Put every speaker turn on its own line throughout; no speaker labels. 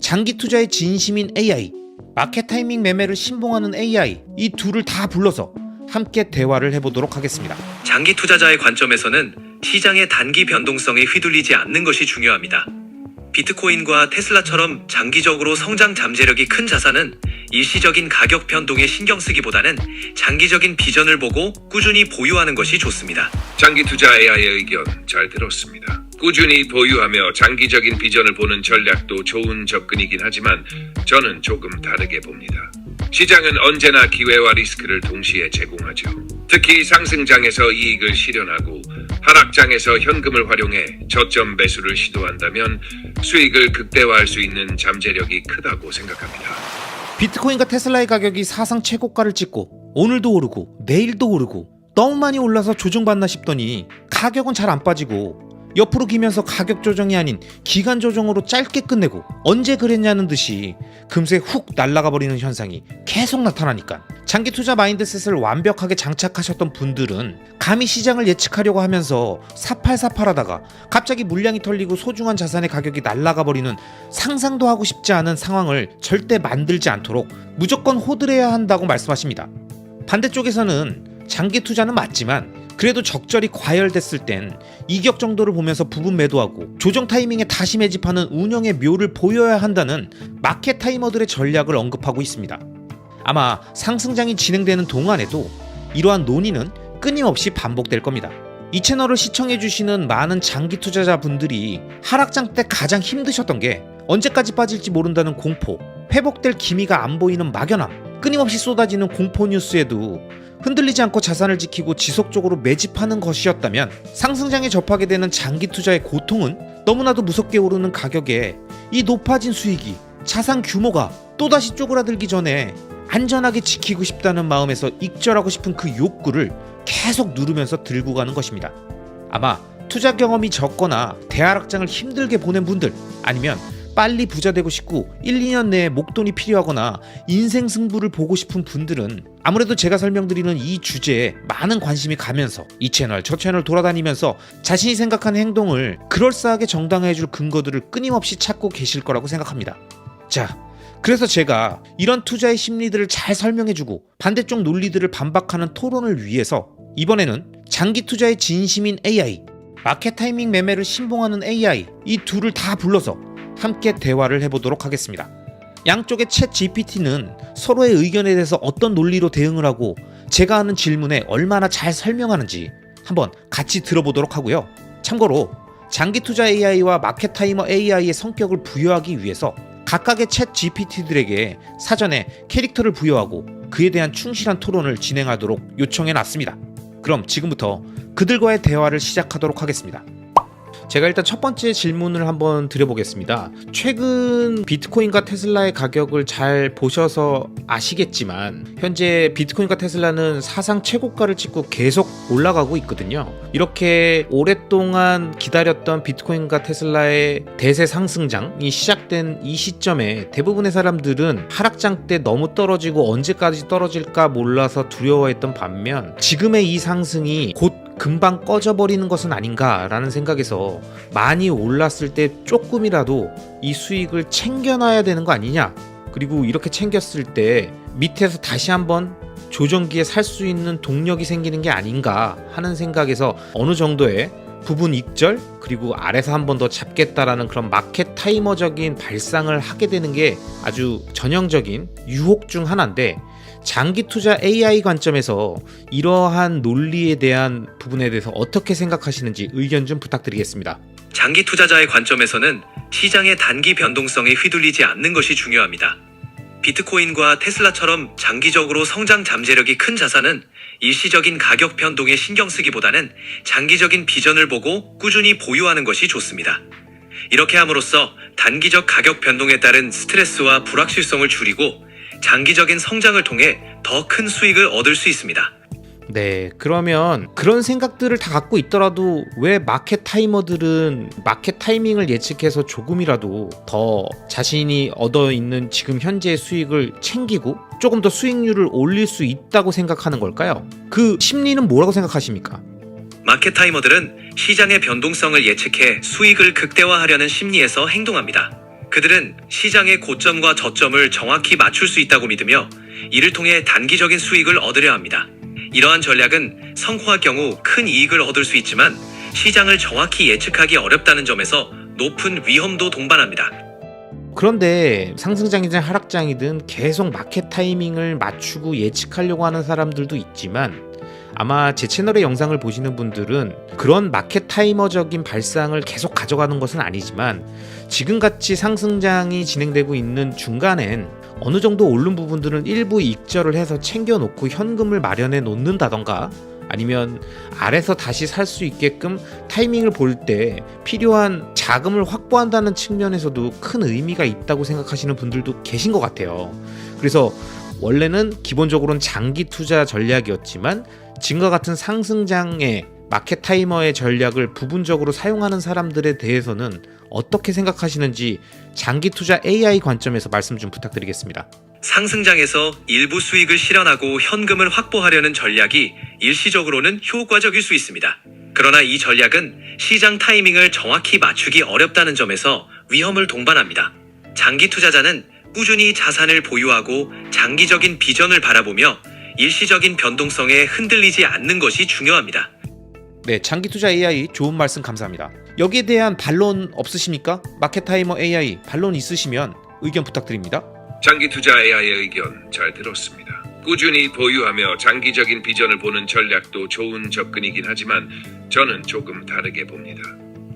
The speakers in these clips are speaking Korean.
장기 투자의 진심인 AI, 마켓 타이밍 매매를 신봉하는 AI, 이 둘을 다 불러서 함께 대화를 해보도록 하겠습니다.
장기 투자자의 관점에서는 시장의 단기 변동성에 휘둘리지 않는 것이 중요합니다. 비트코인과 테슬라처럼 장기적으로 성장 잠재력이 큰 자산은 일시적인 가격 변동에 신경 쓰기보다는 장기적인 비전을 보고 꾸준히 보유하는 것이 좋습니다.
장기 투자 AI의 의견 잘 들었습니다. 꾸준히 보유하며 장기적인 비전을 보는 전략도 좋은 접근이긴 하지만 저는 조금 다르게 봅니다. 시장은 언제나 기회와 리스크를 동시에 제공하죠. 특히 상승장에서 이익을 실현하고 하락장에서 현금을 활용해 저점 매수를 시도한다면 수익을 극대화할 수 있는 잠재력이 크다고 생각합니다.
비트코인과 테슬라의 가격이 사상 최고가를 찍고 오늘도 오르고 내일도 오르고 너무 많이 올라서 조정받나 싶더니 가격은 잘 안 빠지고 옆으로 기면서 가격 조정이 아닌 기간 조정으로 짧게 끝내고 언제 그랬냐는 듯이 금세 훅 날아가 버리는 현상이 계속 나타나니까 장기 투자 마인드셋을 완벽하게 장착하셨던 분들은 감히 시장을 예측하려고 하면서 사팔사팔하다가 갑자기 물량이 털리고 소중한 자산의 가격이 날아가 버리는 상상도 하고 싶지 않은 상황을 절대 만들지 않도록 무조건 호들해야 한다고 말씀하십니다. 반대쪽에서는 장기 투자는 맞지만 그래도 적절히 과열됐을 땐 이격 정도를 보면서 부분 매도하고 조정 타이밍에 다시 매집하는 운영의 묘를 보여야 한다는 마켓 타이머들의 전략을 언급하고 있습니다. 아마 상승장이 진행되는 동안에도 이러한 논의는 끊임없이 반복될 겁니다. 이 채널을 시청해주시는 많은 장기 투자자분들이 하락장 때 가장 힘드셨던 게 언제까지 빠질지 모른다는 공포, 회복될 기미가 안 보이는 막연함, 끊임없이 쏟아지는 공포 뉴스에도 흔들리지 않고 자산을 지키고 지속적으로 매집하는 것이었다면 상승장에 접하게 되는 장기 투자의 고통은 너무나도 무섭게 오르는 가격에 이 높아진 수익이 자산 규모가 또다시 쪼그라들기 전에 안전하게 지키고 싶다는 마음에서 익절하고 싶은 그 욕구를 계속 누르면서 들고 가는 것입니다. 아마 투자 경험이 적거나 대하락장을 힘들게 보낸 분들, 아니면 빨리 부자 되고 싶고 1, 2년 내에 목돈이 필요하거나 인생 승부를 보고 싶은 분들은 아무래도 제가 설명드리는 이 주제에 많은 관심이 가면서 이 채널 저 채널 돌아다니면서 자신이 생각하는 행동을 그럴싸하게 정당화해줄 근거들을 끊임없이 찾고 계실 거라고 생각합니다. 자, 그래서 제가 이런 투자의 심리들을 잘 설명해주고 반대쪽 논리들을 반박하는 토론을 위해서 이번에는 장기 투자의 진심인 AI, 마켓 타이밍 매매를 신봉하는 AI, 이 둘을 다 불러서 함께 대화를 해보도록 하겠습니다. 양쪽의 챗 GPT는 서로의 의견에 대해서 어떤 논리로 대응을 하고 제가 하는 질문에 얼마나 잘 설명하는지 한번 같이 들어보도록 하고요. 참고로 장기 투자 AI와 마켓 타이머 AI의 성격을 부여하기 위해서 각각의 챗 GPT들에게 사전에 캐릭터를 부여하고 그에 대한 충실한 토론을 진행하도록 요청해 놨습니다. 그럼 지금부터 그들과의 대화를 시작하도록 하겠습니다. 제가 일단 첫 번째 질문을 한번 드려보겠습니다. 최근 비트코인과 테슬라의 가격을 잘 보셔서 아시겠지만 현재 비트코인과 테슬라는 사상 최고가를 찍고 계속 올라가고 있거든요. 이렇게 오랫동안 기다렸던 비트코인과 테슬라의 대세 상승장이 시작된 이 시점에 대부분의 사람들은 하락장 때 너무 떨어지고 언제까지 떨어질까 몰라서 두려워했던 반면 지금의 이 상승이 곧 금방 꺼져버리는 것은 아닌가라는 생각에서 많이 올랐을 때 조금이라도 이 수익을 챙겨놔야 되는 거 아니냐, 그리고 이렇게 챙겼을 때 밑에서 다시 한번 조정기에 살 수 있는 동력이 생기는 게 아닌가 하는 생각에서 어느 정도의 부분 익절, 그리고 아래서 한 번 더 잡겠다라는 그런 마켓 타이머적인 발상을 하게 되는 게 아주 전형적인 유혹 중 하나인데, 장기 투자 AI 관점에서 이러한 논리에 대한 부분에 대해서 어떻게 생각하시는지 의견 좀 부탁드리겠습니다.
장기 투자자의 관점에서는 시장의 단기 변동성에 휘둘리지 않는 것이 중요합니다. 비트코인과 테슬라처럼 장기적으로 성장 잠재력이 큰 자산은 일시적인 가격 변동에 신경 쓰기보다는 장기적인 비전을 보고 꾸준히 보유하는 것이 좋습니다. 이렇게 함으로써 단기적 가격 변동에 따른 스트레스와 불확실성을 줄이고 장기적인 성장을 통해 더 큰 수익을 얻을 수 있습니다.
네, 그러면 그런 생각들을 다 갖고 있더라도 왜 마켓 타이머들은 마켓 타이밍을 예측해서 조금이라도 더 자신이 얻어 있는 지금 현재의 수익을 챙기고 조금 더 수익률을 올릴 수 있다고 생각하는 걸까요? 그 심리는 뭐라고 생각하십니까?
마켓 타이머들은 시장의 변동성을 예측해 수익을 극대화하려는 심리에서 행동합니다. 그들은 시장의 고점과 저점을 정확히 맞출 수 있다고 믿으며 이를 통해 단기적인 수익을 얻으려 합니다. 이러한 전략은 성공할 경우 큰 이익을 얻을 수 있지만 시장을 정확히 예측하기 어렵다는 점에서 높은 위험도 동반합니다.
그런데 상승장이든 하락장이든 계속 마켓 타이밍을 맞추고 예측하려고 하는 사람들도 있지만 아마 제 채널의 영상을 보시는 분들은 그런 마켓 타이머적인 발상을 계속 가져가는 것은 아니지만 지금같이 상승장이 진행되고 있는 중간엔 어느 정도 오른 부분들은 일부 익절을 해서 챙겨놓고 현금을 마련해 놓는다던가 아니면 아래서 다시 살 수 있게끔 타이밍을 볼 때 필요한 자금을 확보한다는 측면에서도 큰 의미가 있다고 생각하시는 분들도 계신 것 같아요. 그래서 원래는 기본적으로는 장기 투자 전략이었지만 지금과 같은 상승장의 마켓 타이머의 전략을 부분적으로 사용하는 사람들에 대해서는 어떻게 생각하시는지 장기 투자 AI 관점에서 말씀 좀 부탁드리겠습니다.
상승장에서 일부 수익을 실현하고 현금을 확보하려는 전략이 일시적으로는 효과적일 수 있습니다. 그러나 이 전략은 시장 타이밍을 정확히 맞추기 어렵다는 점에서 위험을 동반합니다. 장기 투자자는 꾸준히 자산을 보유하고 장기적인 비전을 바라보며 일시적인 변동성에 흔들리지 않는 것이 중요합니다.
네, 장기 투자 AI 좋은 말씀 감사합니다. 여기에 대한 반론 없으십니까? 마켓 타이머 AI 반론 있으시면 의견 부탁드립니다.
장기 투자 AI의 의견 잘 들었습니다. 꾸준히 보유하며 장기적인 비전을 보는 전략도 좋은 접근이긴 하지만 저는 조금 다르게 봅니다.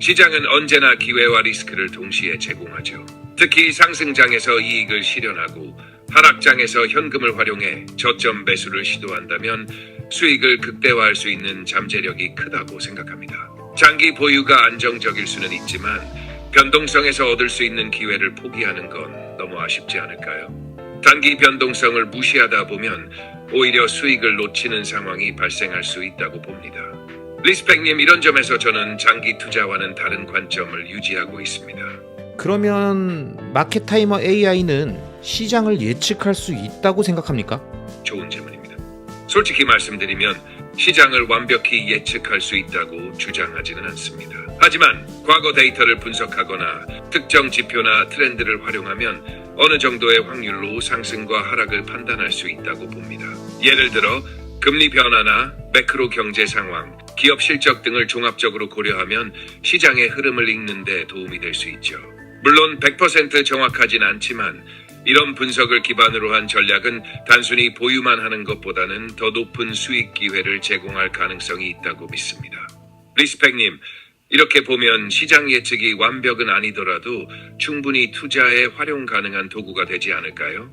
시장은 언제나 기회와 리스크를 동시에 제공하죠. 특히 상승장에서 이익을 실현하고 하락장에서 현금을 활용해 저점 매수를 시도한다면 수익을 극대화할 수 있는 잠재력이 크다고 생각합니다. 장기 보유가 안정적일 수는 있지만 변동성에서 얻을 수 있는 기회를 포기하는 건 너무 아쉽지 않을까요? 단기 변동성을 무시하다 보면 오히려 수익을 놓치는 상황이 발생할 수 있다고 봅니다. 리스펙님, 이런 점에서 저는 장기 투자와는 다른 관점을 유지하고 있습니다.
그러면 마켓 타이머 AI는 시장을 예측할 수 있다고 생각합니까?
좋은 질문입니다. 솔직히 말씀드리면 시장을 완벽히 예측할 수 있다고 주장하지는 않습니다. 하지만 과거 데이터를 분석하거나 특정 지표나 트렌드를 활용하면 어느 정도의 확률로 상승과 하락을 판단할 수 있다고 봅니다. 예를 들어 금리 변화나 매크로 경제 상황, 기업 실적 등을 종합적으로 고려하면 시장의 흐름을 읽는 데 도움이 될 수 있죠. 물론 100% 정확하진 않지만 이런 분석을 기반으로 한 전략은 단순히 보유만 하는 것보다는 더 높은 수익 기회를 제공할 가능성이 있다고 믿습니다. 리스펙님, 이렇게 보면 시장 예측이 완벽은 아니더라도 충분히 투자에 활용 가능한 도구가 되지 않을까요?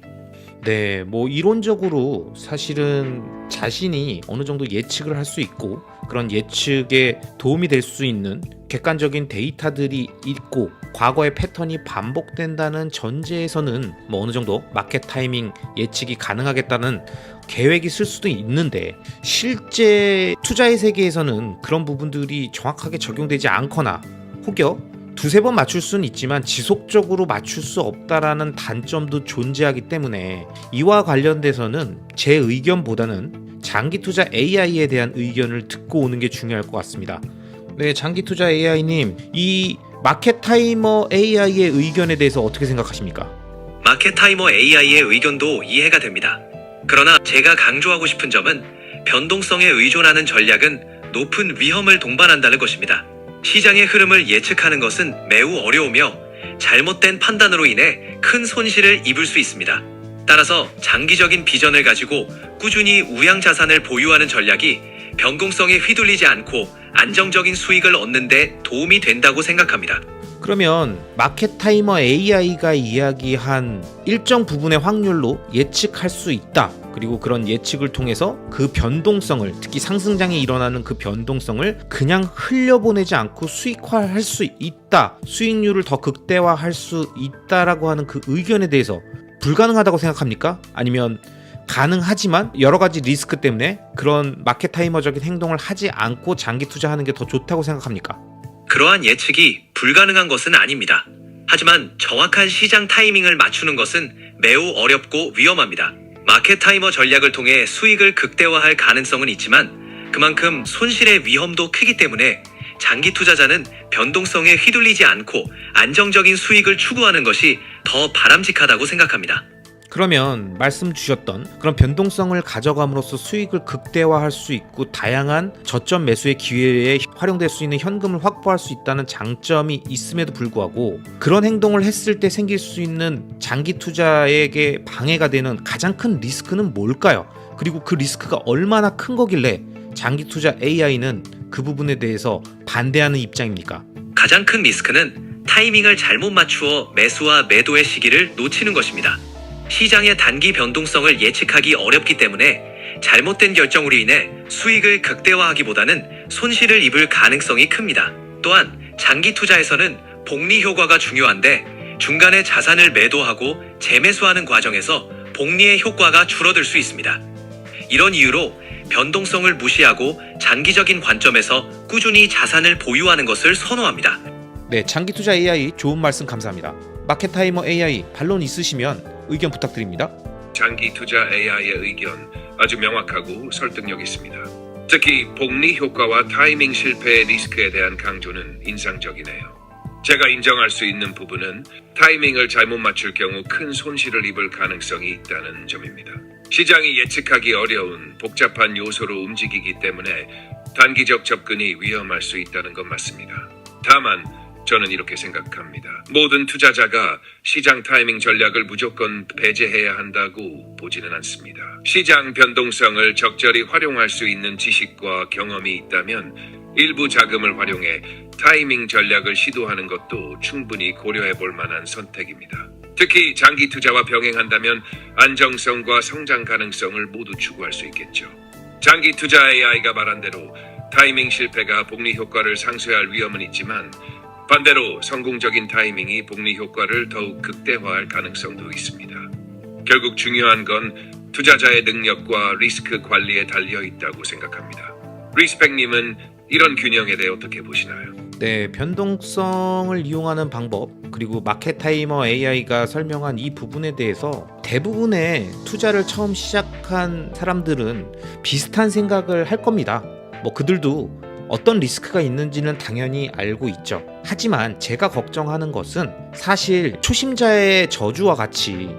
네, 뭐 이론적으로 사실은 자신이 어느 정도 예측을 할 수 있고 그런 예측에 도움이 될 수 있는 객관적인 데이터들이 있고 과거의 패턴이 반복된다는 전제에서는 뭐 어느 정도 마켓 타이밍 예측이 가능하겠다는 계획이 있을 수도 있는데 실제 투자의 세계에서는 그런 부분들이 정확하게 적용되지 않거나 혹여 두세 번 맞출 수는 있지만 지속적으로 맞출 수 없다라는 단점도 존재하기 때문에 이와 관련돼서는 제 의견보다는 장기 투자 AI에 대한 의견을 듣고 오는 게 중요할 것 같습니다. 네, 장기 투자 AI님, 이 마켓 타이머 AI의 의견에 대해서 어떻게 생각하십니까?
마켓 타이머 AI의 의견도 이해가 됩니다. 그러나 제가 강조하고 싶은 점은 변동성에 의존하는 전략은 높은 위험을 동반한다는 것입니다. 시장의 흐름을 예측하는 것은 매우 어려우며 잘못된 판단으로 인해 큰 손실을 입을 수 있습니다. 따라서 장기적인 비전을 가지고 꾸준히 우량 자산을 보유하는 전략이 변동성에 휘둘리지 않고 안정적인 수익을 얻는 데 도움이 된다고 생각합니다.
그러면 마켓 타이머 AI가 이야기한 일정 부분의 확률로 예측할 수 있다. 그리고 그런 예측을 통해서 그 변동성을, 특히 상승장에 일어나는 그 변동성을 그냥 흘려보내지 않고 수익화할 수 있다. 수익률을 더 극대화할 수 있다라고 하는 그 의견에 대해서 불가능하다고 생각합니까? 아니면 가능하지만 여러 가지 리스크 때문에 그런 마켓 타이머적인 행동을 하지 않고 장기 투자하는 게 더 좋다고 생각합니까?
그러한 예측이 불가능한 것은 아닙니다. 하지만 정확한 시장 타이밍을 맞추는 것은 매우 어렵고 위험합니다. 마켓 타이머 전략을 통해 수익을 극대화할 가능성은 있지만 그만큼 손실의 위험도 크기 때문에 장기 투자자는 변동성에 휘둘리지 않고 안정적인 수익을 추구하는 것이 더 바람직하다고 생각합니다.
그러면 말씀 주셨던 그런 변동성을 가져감으로써 수익을 극대화할 수 있고 다양한 저점 매수의 기회에 활용될 수 있는 현금을 확보할 수 있다는 장점이 있음에도 불구하고 그런 행동을 했을 때 생길 수 있는 장기 투자에게 방해가 되는 가장 큰 리스크는 뭘까요? 그리고 그 리스크가 얼마나 큰 거길래 장기 투자 AI는 그 부분에 대해서 반대하는 입장입니까?
가장 큰 리스크는 타이밍을 잘못 맞추어 매수와 매도의 시기를 놓치는 것입니다. 시장의 단기 변동성을 예측하기 어렵기 때문에 잘못된 결정으로 인해 수익을 극대화하기보다는 손실을 입을 가능성이 큽니다. 또한 장기 투자에서는 복리 효과가 중요한데 중간에 자산을 매도하고 재매수하는 과정에서 복리의 효과가 줄어들 수 있습니다. 이런 이유로 변동성을 무시하고 장기적인 관점에서 꾸준히 자산을 보유하는 것을 선호합니다.
네, 장기 투자 AI 좋은 말씀 감사합니다. 마켓 타이머 AI 반론 있으시면 의견 부탁드립니다.
장기 투자 AI의 의견 아주 명확하고 설득력 있습니다. 특히 복리 효과와 타이밍 실패의 리스크에 대한 강조는 인상적이네요. 제가 인정할 수 있는 부분은 타이밍을 잘못 맞출 경우 큰 손실을 입을 가능성이 있다는 점입니다. 시장이 예측하기 어려운 복잡한 요소로 움직이기 때문에 단기적 접근이 위험할 수 있다는 건 맞습니다. 다만 저는 이렇게 생각합니다. 모든 투자자가 시장 타이밍 전략을 무조건 배제해야 한다고 보지는 않습니다. 시장 변동성을 적절히 활용할 수 있는 지식과 경험이 있다면 일부 자금을 활용해 타이밍 전략을 시도하는 것도 충분히 고려해 볼 만한 선택입니다. 특히 장기 투자와 병행한다면 안정성과 성장 가능성을 모두 추구할 수 있겠죠. 장기 투자 AI가 말한 대로 타이밍 실패가 복리 효과를 상쇄할 위험은 있지만 반대로 성공적인 타이밍이 복리 효과를 더욱 극대화할 가능성도 있습니다. 결국 중요한 건 투자자의 능력과 리스크 관리에 달려 있다고 생각합니다. 리스펙님은 이런 균형에 대해 어떻게 보시나요?
네, 변동성을 이용하는 방법 그리고 마켓 타이머 AI가 설명한 이 부분에 대해서 대부분의 투자를 처음 시작한 사람들은 비슷한 생각을 할 겁니다. 그들도 어떤 리스크가 있는지는 당연히 알고 있죠. 하지만 제가 걱정하는 것은 사실 초심자의 저주와 같이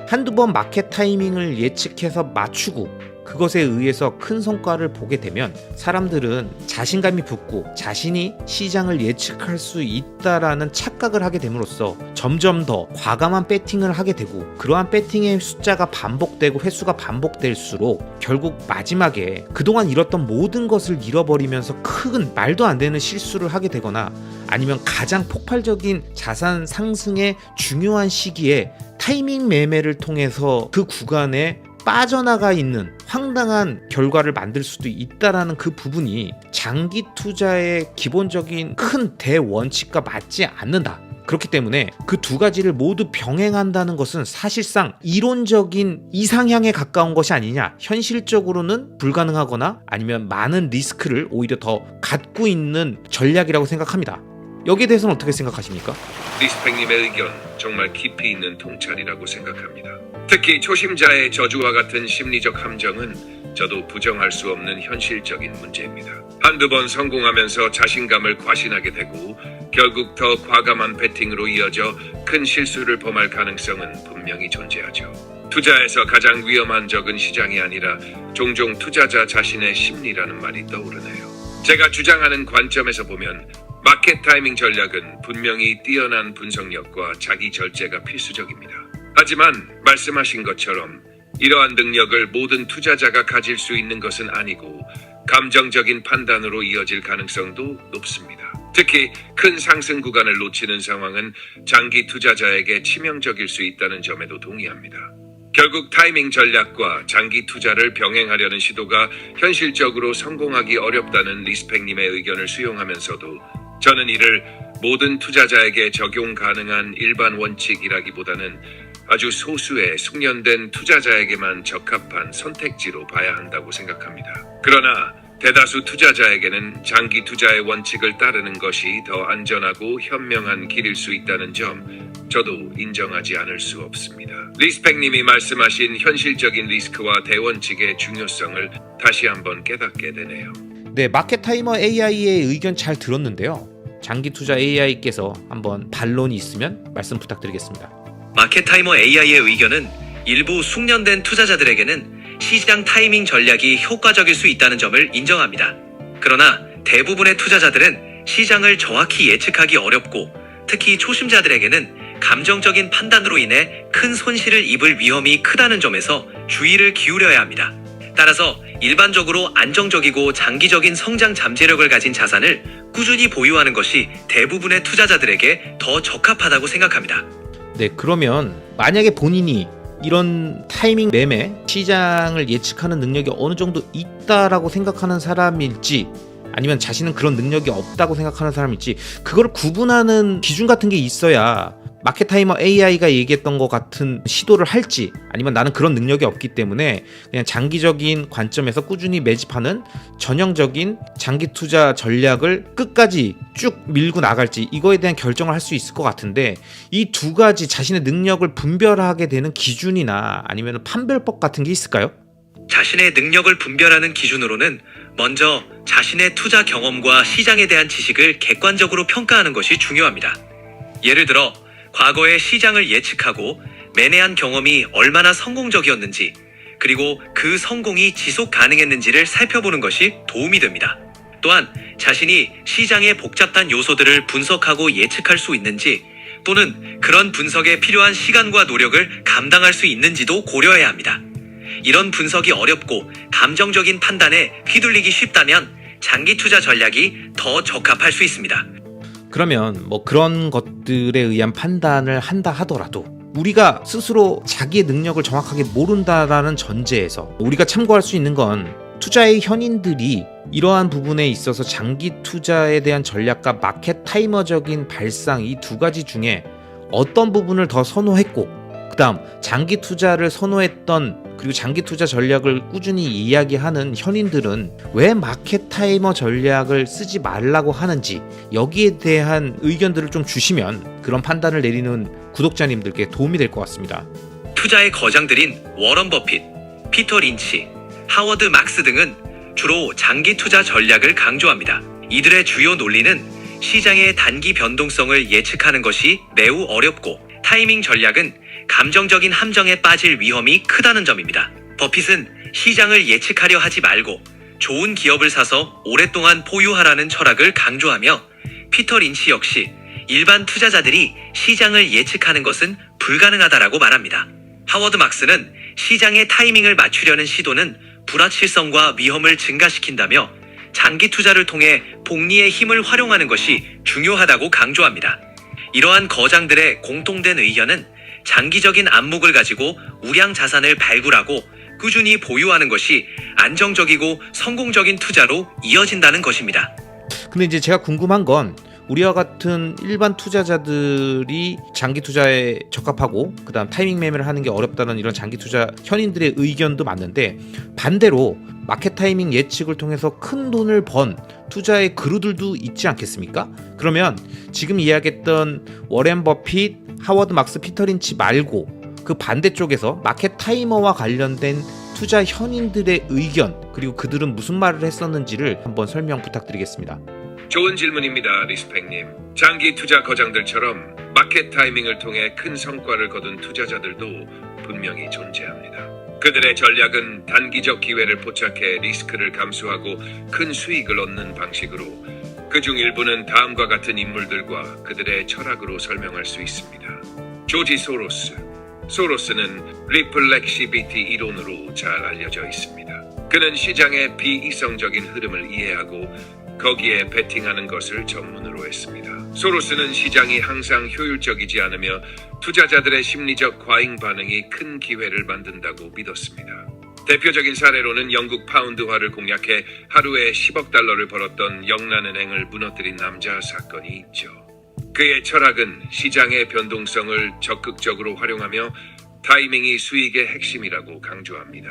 한두 번 마켓 타이밍을 예측해서 맞추고 그것에 의해서 큰 성과를 보게 되면 사람들은 자신감이 붙고 자신이 시장을 예측할 수 있다라는 착각을 하게 됨으로써 점점 더 과감한 배팅을 하게 되고 그러한 배팅의 숫자가 반복되고 횟수가 반복될수록 결국 마지막에 그동안 잃었던 모든 것을 잃어버리면서 큰 말도 안 되는 실수를 하게 되거나 아니면 가장 폭발적인 자산 상승의 중요한 시기에 타이밍 매매를 통해서 그 구간에 빠져나가 있는 황당한 결과를 만들 수도 있다라는 그 부분이 장기 투자의 기본적인 큰 대원칙과 맞지 않는다. 그렇기 때문에 그 두 가지를 모두 병행한다는 것은 사실상 이론적인 이상향에 가까운 것이 아니냐, 현실적으로는 불가능하거나 아니면 많은 리스크를 오히려 더 갖고 있는 전략이라고 생각합니다. 여기에 대해서는 어떻게 생각하십니까?
리스펙님의 의견 정말 깊이 있는 통찰이라고 생각합니다. 특히 초심자의 저주와 같은 심리적 함정은 저도 부정할 수 없는 현실적인 문제입니다. 한두 번 성공하면서 자신감을 과신하게 되고 결국 더 과감한 배팅으로 이어져 큰 실수를 범할 가능성은 분명히 존재하죠. 투자에서 가장 위험한 적은 시장이 아니라 종종 투자자 자신의 심리라는 말이 떠오르네요. 제가 주장하는 관점에서 보면 마켓 타이밍 전략은 분명히 뛰어난 분석력과 자기 절제가 필수적입니다. 하지만 말씀하신 것처럼 이러한 능력을 모든 투자자가 가질 수 있는 것은 아니고 감정적인 판단으로 이어질 가능성도 높습니다. 특히 큰 상승 구간을 놓치는 상황은 장기 투자자에게 치명적일 수 있다는 점에도 동의합니다. 결국 타이밍 전략과 장기 투자를 병행하려는 시도가 현실적으로 성공하기 어렵다는 리스펙님의 의견을 수용하면서도 저는 이를 모든 투자자에게 적용 가능한 일반 원칙이라기보다는 아주 소수의 숙련된 투자자에게만 적합한 선택지로 봐야 한다고 생각합니다. 그러나 대다수 투자자에게는 장기 투자의 원칙을 따르는 것이 더 안전하고 현명한 길일 수 있다는 점 저도 인정하지 않을 수 없습니다. 리스펙님이 말씀하신 현실적인 리스크와 대원칙의 중요성을 다시 한번 깨닫게 되네요.
네, 마켓 타이머 AI의 의견 잘 들었는데요. 장기 투자 AI께서 한번 반론이 있으면 말씀 부탁드리겠습니다.
마켓 타이머 AI의 의견은 일부 숙련된 투자자들에게는 시장 타이밍 전략이 효과적일 수 있다는 점을 인정합니다. 그러나 대부분의 투자자들은 시장을 정확히 예측하기 어렵고 특히 초심자들에게는 감정적인 판단으로 인해 큰 손실을 입을 위험이 크다는 점에서 주의를 기울여야 합니다. 따라서 일반적으로 안정적이고 장기적인 성장 잠재력을 가진 자산을 꾸준히 보유하는 것이 대부분의 투자자들에게 더 적합하다고 생각합니다.
네, 그러면 만약에 본인이 이런 타이밍 매매, 시장을 예측하는 능력이 어느 정도 있다라고 생각하는 사람일지 아니면 자신은 그런 능력이 없다고 생각하는 사람일지 그걸 구분하는 기준 같은 게 있어야 마켓 타이머 AI가 얘기했던 것 같은 시도를 할지 아니면 나는 그런 능력이 없기 때문에 그냥 장기적인 관점에서 꾸준히 매집하는 전형적인 장기 투자 전략을 끝까지 쭉 밀고 나갈지 이거에 대한 결정을 할 수 있을 것 같은데 이 두 가지 자신의 능력을 분별하게 되는 기준이나 아니면 판별법 같은 게 있을까요?
자신의 능력을 분별하는 기준으로는 먼저 자신의 투자 경험과 시장에 대한 지식을 객관적으로 평가하는 것이 중요합니다. 예를 들어 과거의 시장을 예측하고 매매한 경험이 얼마나 성공적이었는지 그리고 그 성공이 지속 가능했는지를 살펴보는 것이 도움이 됩니다. 또한 자신이 시장의 복잡한 요소들을 분석하고 예측할 수 있는지 또는 그런 분석에 필요한 시간과 노력을 감당할 수 있는지도 고려해야 합니다. 이런 분석이 어렵고 감정적인 판단에 휘둘리기 쉽다면 장기 투자 전략이 더 적합할 수 있습니다.
그러면 뭐 그런 것들에 의한 판단을 한다 하더라도 우리가 스스로 자기의 능력을 정확하게 모른다라는 전제에서 우리가 참고할 수 있는 건 투자의 현인들이 이러한 부분에 있어서 장기 투자에 대한 전략과 마켓 타이머적인 발상 이 두 가지 중에 어떤 부분을 더 선호했고 그 다음 장기 투자를 선호했던 그리고 장기 투자 전략을 꾸준히 이야기하는 현인들은 왜 마켓 타이머 전략을 쓰지 말라고 하는지 여기에 대한 의견들을 좀 주시면 그런 판단을 내리는 구독자님들께 도움이 될 것 같습니다.
투자의 거장들인 워런 버핏, 피터 린치, 하워드 막스 등은 주로 장기 투자 전략을 강조합니다. 이들의 주요 논리는 시장의 단기 변동성을 예측하는 것이 매우 어렵고 타이밍 전략은 감정적인 함정에 빠질 위험이 크다는 점입니다. 버핏은 시장을 예측하려 하지 말고 좋은 기업을 사서 오랫동안 보유하라는 철학을 강조하며 피터 린치 역시 일반 투자자들이 시장을 예측하는 것은 불가능하다라고 말합니다. 하워드 막스는 시장의 타이밍을 맞추려는 시도는 불확실성과 위험을 증가시킨다며 장기 투자를 통해 복리의 힘을 활용하는 것이 중요하다고 강조합니다. 이러한 거장들의 공통된 의견은 장기적인 안목을 가지고 우량 자산을 발굴하고 꾸준히 보유하는 것이 안정적이고 성공적인 투자로 이어진다는 것입니다.
근데 이제 제가 궁금한 건 우리와 같은 일반 투자자들이 장기 투자에 적합하고 그다음 타이밍 매매를 하는 게 어렵다는 이런 장기 투자 현인들의 의견도 맞는데 반대로 마켓 타이밍 예측을 통해서 큰 돈을 번 투자의 그루들도 있지 않겠습니까? 그러면 지금 이야기했던 워렌 버핏, 하워드 막스, 피터 린치 말고 그 반대쪽에서 마켓 타이머와 관련된 투자 현인들의 의견 그리고 그들은 무슨 말을 했었는지를 한번 설명 부탁드리겠습니다.
좋은 질문입니다, 리스펙님. 장기 투자 거장들처럼 마켓 타이밍을 통해 큰 성과를 거둔 투자자들도 분명히 존재합니다. 그들의 전략은 단기적 기회를 포착해 리스크를 감수하고 큰 수익을 얻는 방식으로 그중 일부는 다음과 같은 인물들과 그들의 철학으로 설명할 수 있습니다. 조지 소로스. 소로스는 리플렉시비티 이론으로 잘 알려져 있습니다. 그는 시장의 비이성적인 흐름을 이해하고 거기에 베팅하는 것을 전문으로 했습니다. 소로스는 시장이 항상 효율적이지 않으며 투자자들의 심리적 과잉 반응이 큰 기회를 만든다고 믿었습니다. 대표적인 사례로는 영국 파운드화를 공략해 하루에 10억 달러를 벌었던 영란은행을 무너뜨린 남자 사건이 있죠. 그의 철학은 시장의 변동성을 적극적으로 활용하며 타이밍이 수익의 핵심이라고 강조합니다.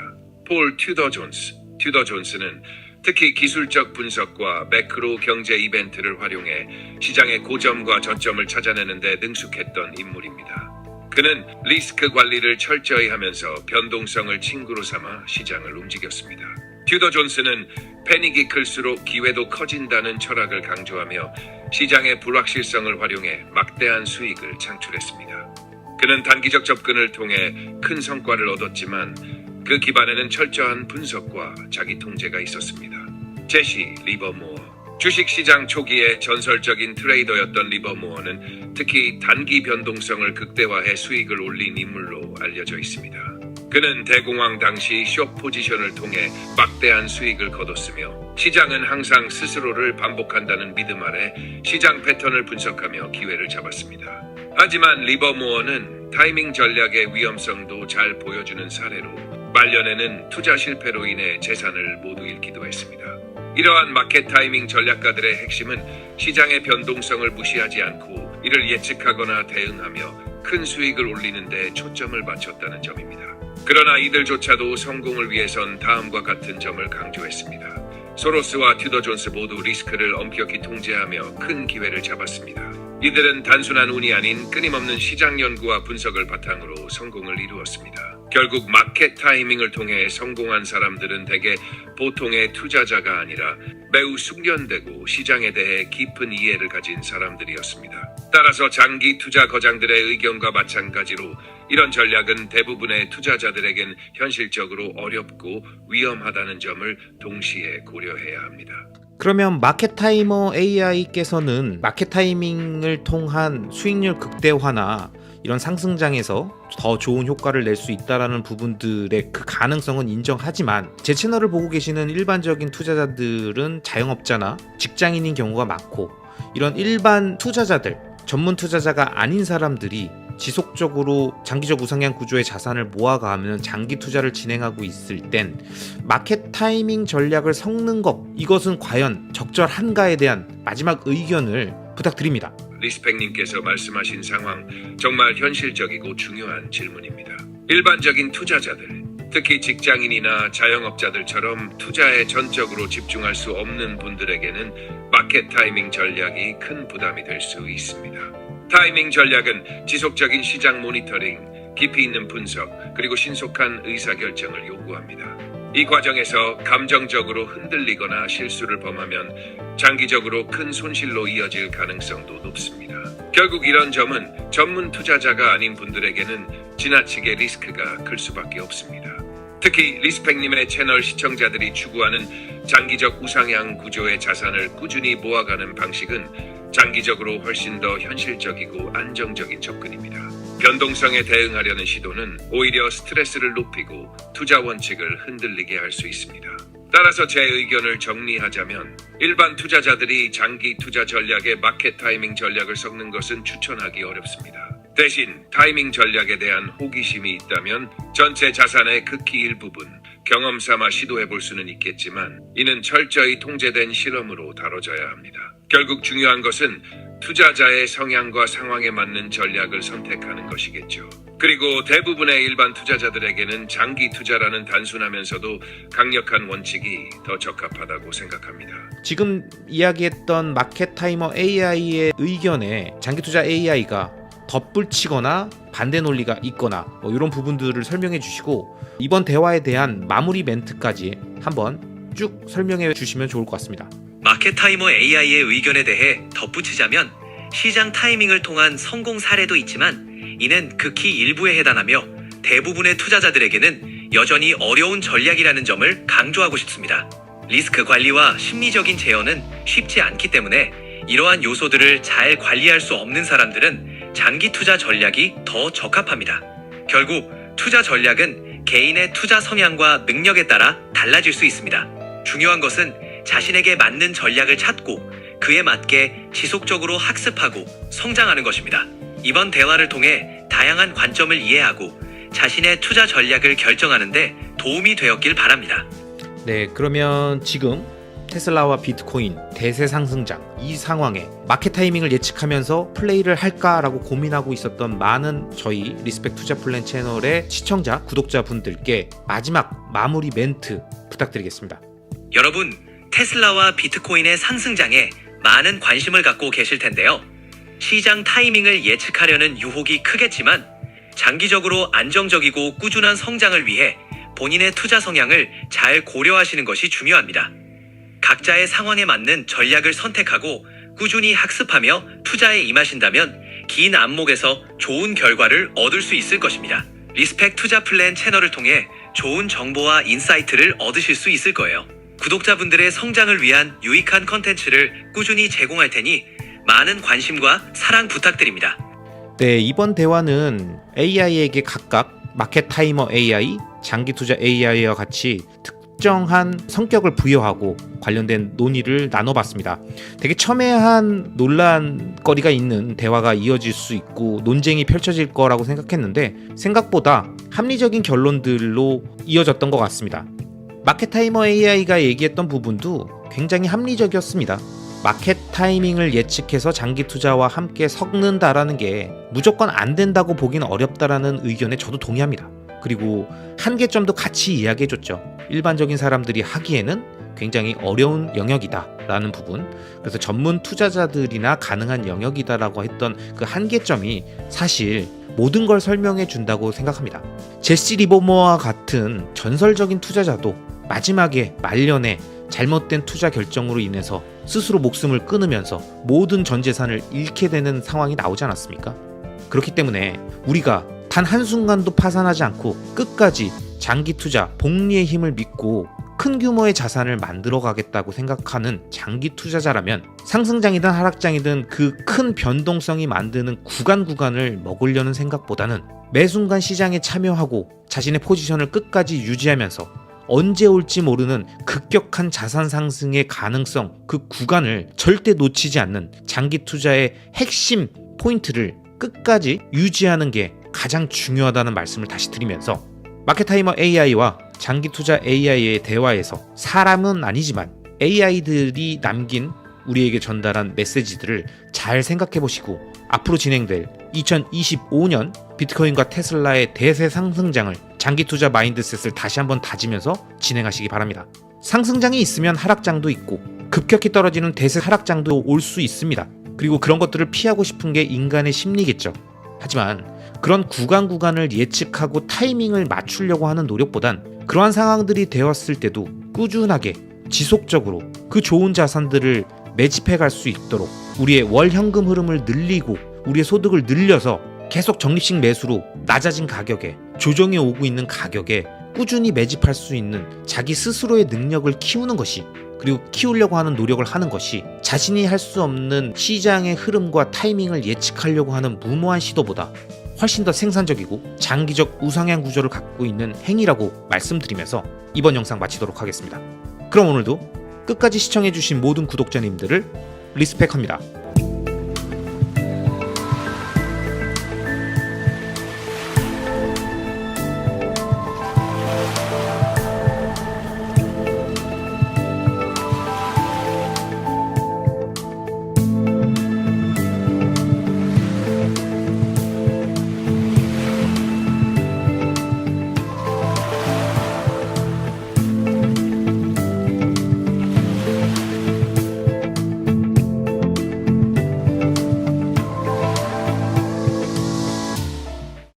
폴 튜더 존스. 튜더 존스는 특히 기술적 분석과 매크로 경제 이벤트를 활용해 시장의 고점과 저점을 찾아내는 데 능숙했던 인물입니다. 그는 리스크 관리를 철저히 하면서 변동성을 친구로 삼아 시장을 움직였습니다. 튜더 존스는 패닉이 클수록 기회도 커진다는 철학을 강조하며 시장의 불확실성을 활용해 막대한 수익을 창출했습니다. 그는 단기적 접근을 통해 큰 성과를 얻었지만 그 기반에는 철저한 분석과 자기 통제가 있었습니다. 제시 리버모어. 주식시장 초기에 전설적인 트레이더였던 리버모어는 특히 단기 변동성을 극대화해 수익을 올린 인물로 알려져 있습니다. 그는 대공황 당시 숏 포지션을 통해 막대한 수익을 거뒀으며 시장은 항상 스스로를 반복한다는 믿음 아래 시장 패턴을 분석하며 기회를 잡았습니다. 하지만 리버모어는 타이밍 전략의 위험성도 잘 보여주는 사례로 말년에는 투자 실패로 인해 재산을 모두 잃기도 했습니다. 이러한 마켓 타이밍 전략가들의 핵심은 시장의 변동성을 무시하지 않고 이를 예측하거나 대응하며 큰 수익을 올리는 데 초점을 맞췄다는 점입니다. 그러나 이들조차도 성공을 위해선 다음과 같은 점을 강조했습니다. 소로스와 튜더 존스 모두 리스크를 엄격히 통제하며 큰 기회를 잡았습니다. 이들은 단순한 운이 아닌 끊임없는 시장 연구와 분석을 바탕으로 성공을 이루었습니다. 결국 마켓 타이밍을 통해 성공한 사람들은 대개 보통의 투자자가 아니라 매우 숙련되고 시장에 대해 깊은 이해를 가진 사람들이었습니다. 따라서 장기 투자 거장들의 의견과 마찬가지로 이런 전략은 대부분의 투자자들에겐 현실적으로 어렵고 위험하다는 점을 동시에 고려해야 합니다.
그러면 마켓 타이머 AI께서는 마켓 타이밍을 통한 수익률 극대화나 이런 상승장에서 더 좋은 효과를 낼 수 있다라는 부분들의 그 가능성은 인정하지만 제 채널을 보고 계시는 일반적인 투자자들은 자영업자나 직장인인 경우가 많고 이런 일반 투자자들, 전문 투자자가 아닌 사람들이 지속적으로 장기적 우상향 구조의 자산을 모아가면 장기 투자를 진행하고 있을 땐 마켓 타이밍 전략을 섞는 것, 이것은 과연 적절한가에 대한 마지막 의견을 부탁드립니다.
리스펙님께서 말씀하신 상황 정말 현실적이고 중요한 질문입니다. 일반적인 투자자들, 특히 직장인이나 자영업자들처럼 투자에 전적으로 집중할 수 없는 분들에게는 마켓 타이밍 전략이 큰 부담이 될 수 있습니다. 타이밍 전략은 지속적인 시장 모니터링, 깊이 있는 분석, 그리고 신속한 의사결정을 요구합니다. 이 과정에서 감정적으로 흔들리거나 실수를 범하면 장기적으로 큰 손실로 이어질 가능성도 높습니다. 결국 이런 점은 전문 투자자가 아닌 분들에게는 지나치게 리스크가 클 수밖에 없습니다. 특히 리스펙님의 채널 시청자들이 추구하는 장기적 우상향 구조의 자산을 꾸준히 모아가는 방식은 장기적으로 훨씬 더 현실적이고 안정적인 접근입니다. 변동성에 대응하려는 시도는 오히려 스트레스를 높이고 투자 원칙을 흔들리게 할 수 있습니다. 따라서 제 의견을 정리하자면 일반 투자자들이 장기 투자 전략에 마켓 타이밍 전략을 섞는 것은 추천하기 어렵습니다. 대신 타이밍 전략에 대한 호기심이 있다면 전체 자산의 극히 일부분 경험 삼아 시도해 볼 수는 있겠지만 이는 철저히 통제된 실험으로 다뤄져야 합니다. 결국 중요한 것은 투자자의 성향과 상황에 맞는 전략을 선택하는 것이겠죠. 그리고 대부분의 일반 투자자들에게는 장기 투자라는 단순하면서도 강력한 원칙이 더 적합하다고 생각합니다.
지금 이야기했던 마켓 타이머 AI의 의견에 장기 투자 AI가 덧붙이거나 반대 논리가 있거나 이런 부분들을 설명해 주시고 이번 대화에 대한 마무리 멘트까지 한번 쭉 설명해 주시면 좋을 것 같습니다.
마켓 타이머 AI의 의견에 대해 덧붙이자면 시장 타이밍을 통한 성공 사례도 있지만 이는 극히 일부에 해당하며 대부분의 투자자들에게는 여전히 어려운 전략이라는 점을 강조하고 싶습니다. 리스크 관리와 심리적인 제어는 쉽지 않기 때문에 이러한 요소들을 잘 관리할 수 없는 사람들은 장기 투자 전략이 더 적합합니다. 결국 투자 전략은 개인의 투자 성향과 능력에 따라 달라질 수 있습니다. 중요한 것은 자신에게 맞는 전략을 찾고 그에 맞게 지속적으로 학습하고 성장하는 것입니다. 이번 대화를 통해 다양한 관점을 이해하고 자신의 투자 전략을 결정하는데 도움이 되었길 바랍니다.
네, 그러면 지금 테슬라와 비트코인 대세 상승장 이 상황에 마켓 타이밍을 예측하면서 플레이를 할까라고 고민하고 있었던 많은 저희 리스펙 투자 플랜 채널의 시청자, 구독자분들께 마지막 마무리 멘트 부탁드리겠습니다.
여러분, 테슬라와 비트코인의 상승장에 많은 관심을 갖고 계실 텐데요. 시장 타이밍을 예측하려는 유혹이 크겠지만 장기적으로 안정적이고 꾸준한 성장을 위해 본인의 투자 성향을 잘 고려하시는 것이 중요합니다. 각자의 상황에 맞는 전략을 선택하고 꾸준히 학습하며 투자에 임하신다면 긴 안목에서 좋은 결과를 얻을 수 있을 것입니다. 리스펙 투자 플랜 채널을 통해 좋은 정보와 인사이트를 얻으실 수 있을 거예요. 구독자분들의 성장을 위한 유익한 컨텐츠를 꾸준히 제공할 테니 많은 관심과 사랑 부탁드립니다.
네, 이번 대화는 AI에게 각각 마켓 타이머 AI, 장기 투자 AI와 같이 특정한 성격을 부여하고 관련된 논의를 나눠봤습니다. 되게 첨예한 논란거리가 있는 대화가 이어질 수 있고 논쟁이 펼쳐질 거라고 생각했는데 생각보다 합리적인 결론들로 이어졌던 것 같습니다. 마켓 타이머 AI가 얘기했던 부분도 굉장히 합리적이었습니다. 마켓 타이밍을 예측해서 장기 투자와 함께 섞는다라는 게 무조건 안 된다고 보긴 어렵다라는 의견에 저도 동의합니다. 그리고 한계점도 같이 이야기해줬죠. 일반적인 사람들이 하기에는 굉장히 어려운 영역이다라는 부분, 그래서 전문 투자자들이나 가능한 영역이다라고 했던 그 한계점이 사실 모든 걸 설명해 준다고 생각합니다. 제시 리버모어와 같은 전설적인 투자자도 마지막에 말년에 잘못된 투자 결정으로 인해서 스스로 목숨을 끊으면서 모든 전 재산을 잃게 되는 상황이 나오지 않았습니까? 그렇기 때문에 우리가 단 한순간도 파산하지 않고 끝까지 장기 투자, 복리의 힘을 믿고 큰 규모의 자산을 만들어 가겠다고 생각하는 장기 투자자라면 상승장이든 하락장이든 그 큰 변동성이 만드는 구간을 먹으려는 생각보다는 매 순간 시장에 참여하고 자신의 포지션을 끝까지 유지하면서 언제 올지 모르는 급격한 자산 상승의 가능성, 그 구간을 절대 놓치지 않는 장기 투자의 핵심 포인트를 끝까지 유지하는 게 가장 중요하다는 말씀을 다시 드리면서 마켓 타이머 AI와 장기 투자 AI의 대화에서 사람은 아니지만 AI들이 남긴 우리에게 전달한 메시지들을 잘 생각해 보시고 앞으로 진행될 2025년 비트코인과 테슬라의 대세 상승장을 장기 투자 마인드셋을 다시 한번 다지면서 진행하시기 바랍니다. 상승장이 있으면 하락장도 있고 급격히 떨어지는 대세 하락장도 올 수 있습니다. 그리고 그런 것들을 피하고 싶은 게 인간의 심리겠죠. 하지만 그런 구간을 예측하고 타이밍을 맞추려고 하는 노력보단 그러한 상황들이 되었을 때도 꾸준하게 지속적으로 그 좋은 자산들을 매집해 갈 수 있도록 우리의 월 현금 흐름을 늘리고 우리의 소득을 늘려서 계속 적립식 매수로 낮아진 가격에 조정이 오고 있는 가격에 꾸준히 매집할 수 있는 자기 스스로의 능력을 키우는 것이, 그리고 키우려고 하는 노력을 하는 것이 자신이 할 수 없는 시장의 흐름과 타이밍을 예측하려고 하는 무모한 시도보다 훨씬 더 생산적이고 장기적 우상향 구조를 갖고 있는 행위라고 말씀드리면서 이번 영상 마치도록 하겠습니다. 그럼 오늘도 끝까지 시청해주신 모든 구독자님들을 리스펙합니다.